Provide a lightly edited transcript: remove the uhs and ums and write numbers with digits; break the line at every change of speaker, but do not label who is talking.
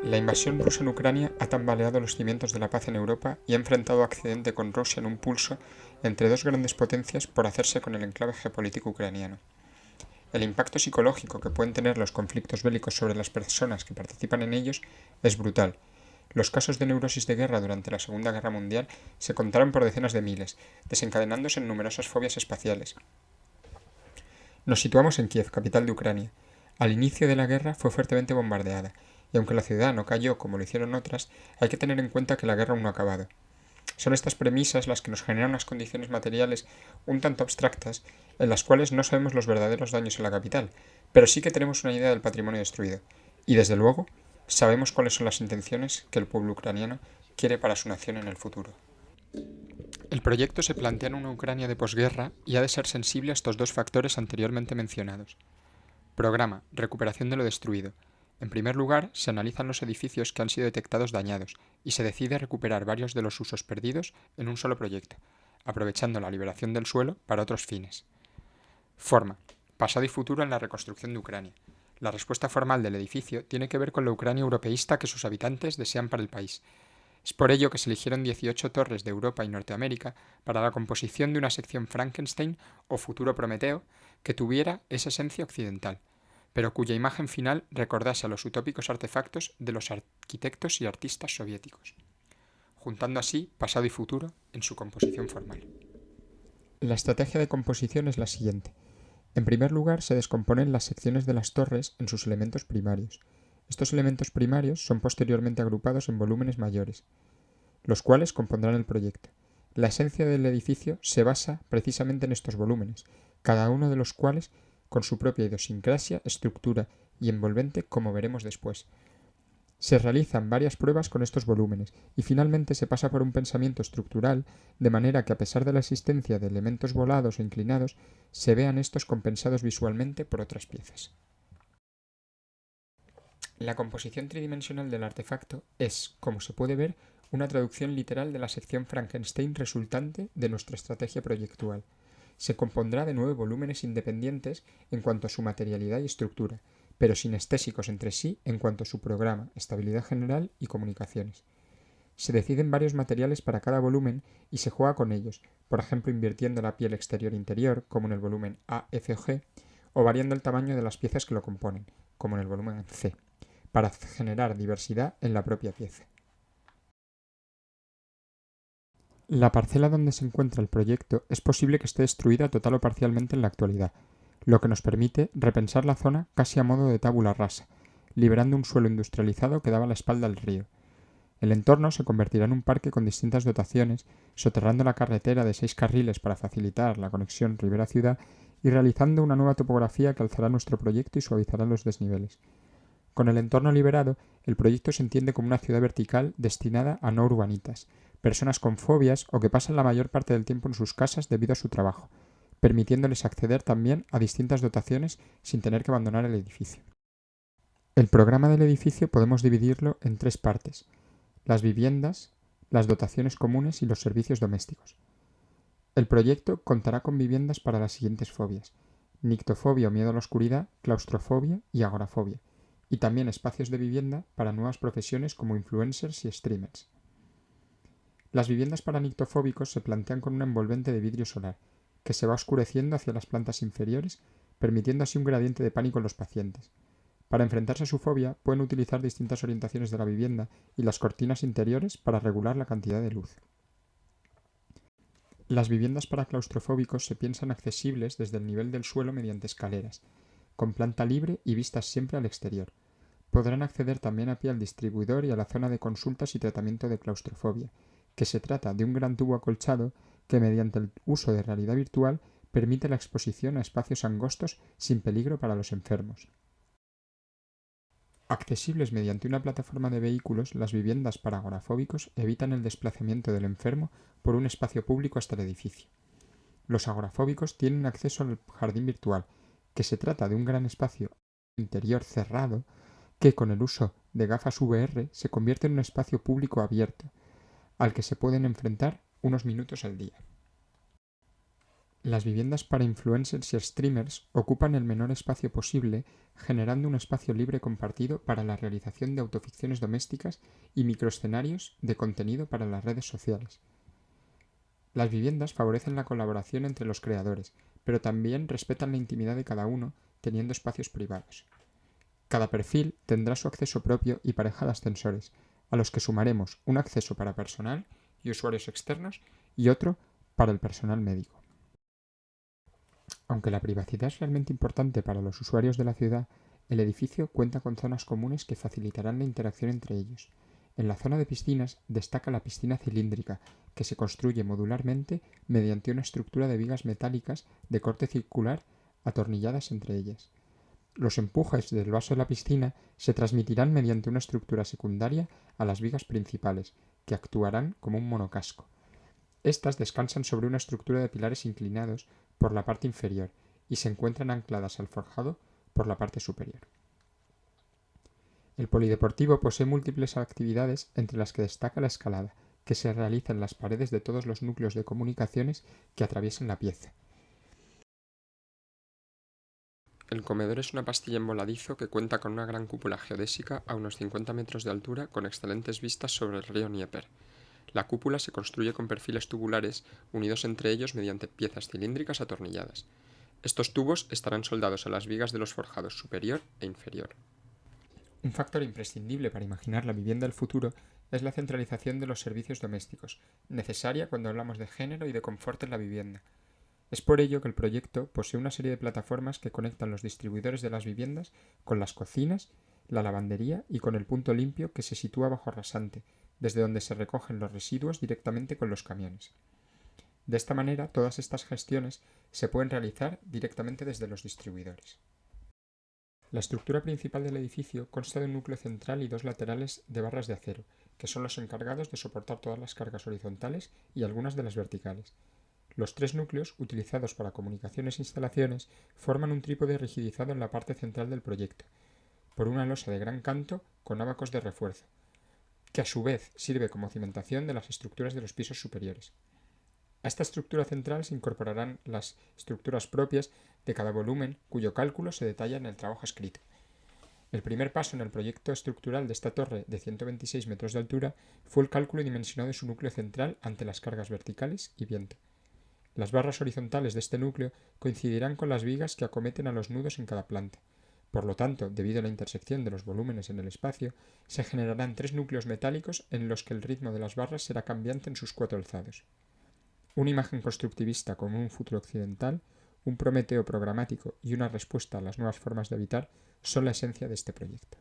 La invasión rusa en Ucrania ha tambaleado los cimientos de la paz en Europa y ha enfrentado a Occidente con Rusia en un pulso entre dos grandes potencias por hacerse con el enclave geopolítico ucraniano. El impacto psicológico que pueden tener los conflictos bélicos sobre las personas que participan en ellos es brutal. Los casos de neurosis de guerra durante la Segunda Guerra Mundial se contaron por decenas de miles, desencadenándose en numerosas fobias espaciales. Nos situamos en Kiev, capital de Ucrania. Al inicio de la guerra fue fuertemente bombardeada, y aunque la ciudad no cayó como lo hicieron otras, hay que tener en cuenta que la guerra aún no ha acabado. Son estas premisas las que nos generan unas condiciones materiales un tanto abstractas en las cuales no sabemos los verdaderos daños en la capital, pero sí que tenemos una idea del patrimonio destruido. Y desde luego, sabemos cuáles son las intenciones que el pueblo ucraniano quiere para su nación en el futuro. El proyecto se plantea en una Ucrania de posguerra y ha de ser sensible a estos dos factores anteriormente mencionados. Programa: recuperación de lo destruido. En primer lugar, se analizan los edificios que han sido detectados dañados y se decide recuperar varios de los usos perdidos en un solo proyecto, aprovechando la liberación del suelo para otros fines. Forma: pasado y futuro en la reconstrucción de Ucrania. La respuesta formal del edificio tiene que ver con la Ucrania europeísta que sus habitantes desean para el país. Es por ello que se eligieron 18 torres de Europa y Norteamérica para la composición de una sección Frankenstein o futuro Prometeo que tuviera esa esencia occidental, pero cuya imagen final recordase a los utópicos artefactos de los arquitectos y artistas soviéticos, juntando así pasado y futuro en su composición formal. La estrategia de composición es la siguiente. En primer lugar, se descomponen las secciones de las torres en sus elementos primarios. Estos elementos primarios son posteriormente agrupados en volúmenes mayores, los cuales compondrán el proyecto. La esencia del edificio se basa precisamente en estos volúmenes, cada uno de los cuales con su propia idiosincrasia, estructura y envolvente, como veremos después. Se realizan varias pruebas con estos volúmenes y finalmente se pasa por un pensamiento estructural, de manera que a pesar de la existencia de elementos volados o inclinados, se vean estos compensados visualmente por otras piezas. La composición tridimensional del artefacto es, como se puede ver, una traducción literal de la sección Frankenstein resultante de nuestra estrategia proyectual. Se compondrá de 9 volúmenes independientes en cuanto a su materialidad y estructura, pero sinestésicos entre sí en cuanto a su programa, estabilidad general y comunicaciones. Se deciden varios materiales para cada volumen y se juega con ellos, por ejemplo invirtiendo la piel exterior-interior, como en el volumen A, F o G, o variando el tamaño de las piezas que lo componen, como en el volumen C, para generar diversidad en la propia pieza. La parcela donde se encuentra el proyecto es posible que esté destruida total o parcialmente en la actualidad, lo que nos permite repensar la zona casi a modo de tabula rasa, liberando un suelo industrializado que daba la espalda al río. El entorno se convertirá en un parque con distintas dotaciones, soterrando la carretera de 6 carriles para facilitar la conexión Ribera-Ciudad y realizando una nueva topografía que alzará nuestro proyecto y suavizará los desniveles. Con el entorno liberado, el proyecto se entiende como una ciudad vertical destinada a no urbanitas, personas con fobias o que pasan la mayor parte del tiempo en sus casas debido a su trabajo, permitiéndoles acceder también a distintas dotaciones sin tener que abandonar el edificio. El programa del edificio podemos dividirlo en 3 partes: las viviendas, las dotaciones comunes y los servicios domésticos. El proyecto contará con viviendas para las siguientes fobias: nictofobia o miedo a la oscuridad, claustrofobia y agorafobia, y también espacios de vivienda para nuevas profesiones como influencers y streamers. Las viviendas para nictofóbicos se plantean con un envolvente de vidrio solar, que se va oscureciendo hacia las plantas inferiores, permitiendo así un gradiente de pánico en los pacientes. Para enfrentarse a su fobia, pueden utilizar distintas orientaciones de la vivienda y las cortinas interiores para regular la cantidad de luz. Las viviendas para claustrofóbicos se piensan accesibles desde el nivel del suelo mediante escaleras, con planta libre y vistas siempre al exterior. Podrán acceder también a pie al distribuidor y a la zona de consultas y tratamiento de claustrofobia, que se trata de un gran tubo acolchado que mediante el uso de realidad virtual permite la exposición a espacios angostos sin peligro para los enfermos. Accesibles mediante una plataforma de vehículos, las viviendas para agorafóbicos evitan el desplazamiento del enfermo por un espacio público hasta el edificio. Los agorafóbicos tienen acceso al jardín virtual, que se trata de un gran espacio interior cerrado que con el uso de gafas VR se convierte en un espacio público abierto, al que se pueden enfrentar unos minutos al día. Las viviendas para influencers y streamers ocupan el menor espacio posible, generando un espacio libre compartido para la realización de autoficciones domésticas y microescenarios de contenido para las redes sociales. Las viviendas favorecen la colaboración entre los creadores, pero también respetan la intimidad de cada uno, teniendo espacios privados. Cada perfil tendrá su acceso propio y pareja de ascensores, a los que sumaremos un acceso para personal y usuarios externos y otro para el personal médico. Aunque la privacidad es realmente importante para los usuarios de la ciudad, el edificio cuenta con zonas comunes que facilitarán la interacción entre ellos. En la zona de piscinas destaca la piscina cilíndrica, que se construye modularmente mediante una estructura de vigas metálicas de corte circular atornilladas entre ellas. Los empujes del vaso de la piscina se transmitirán mediante una estructura secundaria a las vigas principales, que actuarán como un monocasco. Estas descansan sobre una estructura de pilares inclinados por la parte inferior y se encuentran ancladas al forjado por la parte superior. El polideportivo posee múltiples actividades entre las que destaca la escalada, que se realiza en las paredes de todos los núcleos de comunicaciones que atraviesan la pieza. El comedor es una pastilla en voladizo que cuenta con una gran cúpula geodésica a unos 50 metros de altura con excelentes vistas sobre el río Dnieper. La cúpula se construye con perfiles tubulares unidos entre ellos mediante piezas cilíndricas atornilladas. Estos tubos estarán soldados a las vigas de los forjados superior e inferior. Un factor imprescindible para imaginar la vivienda del futuro es la centralización de los servicios domésticos, necesaria cuando hablamos de género y de confort en la vivienda. Es por ello que el proyecto posee una serie de plataformas que conectan los distribuidores de las viviendas con las cocinas, la lavandería y con el punto limpio que se sitúa bajo rasante, desde donde se recogen los residuos directamente con los camiones. De esta manera, todas estas gestiones se pueden realizar directamente desde los distribuidores. La estructura principal del edificio consta de un núcleo central y dos laterales de barras de acero, que son los encargados de soportar todas las cargas horizontales y algunas de las verticales. Los tres núcleos, utilizados para comunicaciones e instalaciones, forman un trípode rigidizado en la parte central del proyecto, por una losa de gran canto con ábacos de refuerzo, que a su vez sirve como cimentación de las estructuras de los pisos superiores. A esta estructura central se incorporarán las estructuras propias de cada volumen, cuyo cálculo se detalla en el trabajo escrito. El primer paso en el proyecto estructural de esta torre de 126 metros de altura fue el cálculo dimensionado de su núcleo central ante las cargas verticales y viento. Las barras horizontales de este núcleo coincidirán con las vigas que acometen a los nudos en cada planta. Por lo tanto, debido a la intersección de los volúmenes en el espacio, se generarán tres núcleos metálicos en los que el ritmo de las barras será cambiante en sus cuatro alzados. Una imagen constructivista como un futuro occidental, un Prometeo programático y una respuesta a las nuevas formas de habitar son la esencia de este proyecto.